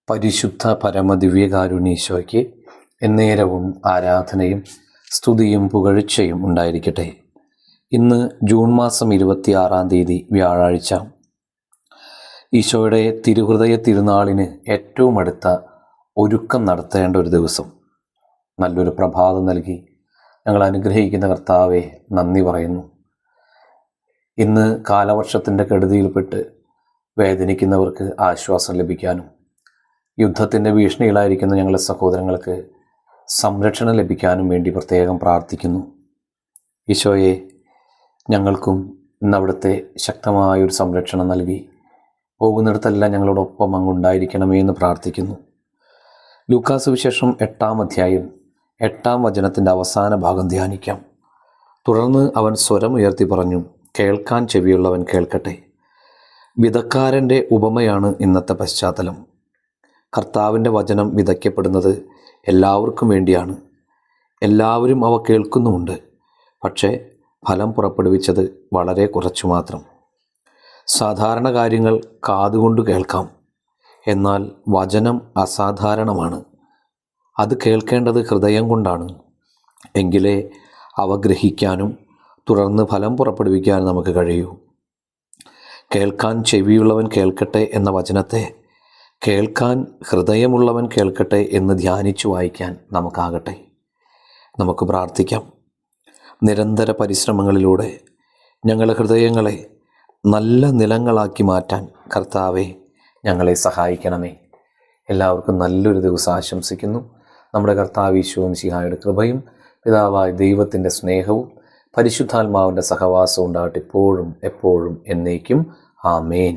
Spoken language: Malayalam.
പരിശുദ്ധ പരമദിവ്യകാരുണ്യീശോയ്ക്ക് എന്നേരവും ആരാധനയും സ്തുതിയും പുകഴ്ചയും ഉണ്ടായിരിക്കട്ടെ. ഇന്ന് ജൂൺ മാസം 26-ാം തീയതി വ്യാഴാഴ്ച, ഈശോയുടെ തിരുഹൃദയ തിരുനാളിന് ഏറ്റവും അടുത്ത ഒരുക്കം നടത്തേണ്ട ഒരു ദിവസം. നല്ലൊരു പ്രഭാതം നൽകി ഞങ്ങൾ അനുഗ്രഹിക്കുന്ന കർത്താവെ നന്ദി പറയുന്നു. ഇന്ന് കാലവർഷത്തിൻ്റെ കെടുതിയിൽപ്പെട്ട് വേദനിക്കുന്നവർക്ക് ആശ്വാസം ലഭിക്കാനും യുദ്ധത്തിൻ്റെ ഭീഷണിയിലായിരിക്കുന്ന ഞങ്ങളുടെ സഹോദരങ്ങൾക്ക് സംരക്ഷണം ലഭിക്കാനും വേണ്ടി പ്രത്യേകം പ്രാർത്ഥിക്കുന്നു. ഈശോയെ, ഞങ്ങൾക്കും ഇന്ന് അവിടുത്തെ ശക്തമായൊരു സംരക്ഷണം നൽകി പോകുന്നിടത്തെല്ലാം ഞങ്ങളോടൊപ്പം അങ്ങുണ്ടായിരിക്കണമേ എന്ന് പ്രാർത്ഥിക്കുന്നു. ലൂക്കാ സുവിശേഷം 8-ാം അധ്യായം 8-ാം വചനത്തിൻ്റെ അവസാന ഭാഗം ധ്യാനിക്കാം. തുടർന്ന് അവൻ സ്വരമുയർത്തി പറഞ്ഞു, കേൾക്കാൻ ചെവിയുള്ളവൻ കേൾക്കട്ടെ. വിതക്കാരൻ്റെ ഉപമയാണ് ഇന്നത്തെ പശ്ചാത്തലം. കർത്താവിൻ്റെ വചനം വിതയ്ക്കപ്പെടുന്നത് എല്ലാവർക്കും വേണ്ടിയാണ്. എല്ലാവരും അവ കേൾക്കുന്നുമുണ്ട്. പക്ഷേ ഫലം പുറപ്പെടുവിച്ചത് വളരെ കുറച്ചു മാത്രം. സാധാരണ കാര്യങ്ങൾ കാതുകൊണ്ട് കേൾക്കാം, എന്നാൽ വചനം അസാധാരണമാണ്. അത് കേൾക്കേണ്ടത് ഹൃദയം കൊണ്ടാണ്. എങ്കിലേ അവ ഗ്രഹിക്കാനും തുടർന്ന് ഫലം പുറപ്പെടുവിക്കാനും നമുക്ക് കഴിയൂ. കേൾക്കാൻ ചെവിയുള്ളവൻ കേൾക്കട്ടെ എന്ന വചനത്തെ കേൾക്കാൻ ഹൃദയമുള്ളവൻ കേൾക്കട്ടെ എന്ന് ധ്യാനിച്ചു വായിക്കാൻ നമുക്കാകട്ടെ. നമുക്ക് പ്രാർത്ഥിക്കാം. നിരന്തര പരിശ്രമങ്ങളിലൂടെ ഞങ്ങളുടെ ഹൃദയങ്ങളെ നല്ല നിലങ്ങളാക്കി മാറ്റാൻ കർത്താവെ ഞങ്ങളെ സഹായിക്കണമേ. എല്ലാവർക്കും നല്ലൊരു ദിവസം ആശംസിക്കുന്നു. നമ്മുടെ കർത്താവ് ഈശോ മിശിഹായുടെ കൃപയും പിതാവായ ദൈവത്തിൻ്റെ സ്നേഹവും പരിശുദ്ധാത്മാവിൻ്റെ സഹവാസവും ഉണ്ടാകട്ടെ ഇപ്പോഴും എപ്പോഴും എന്നേക്കും. ആമേൻ.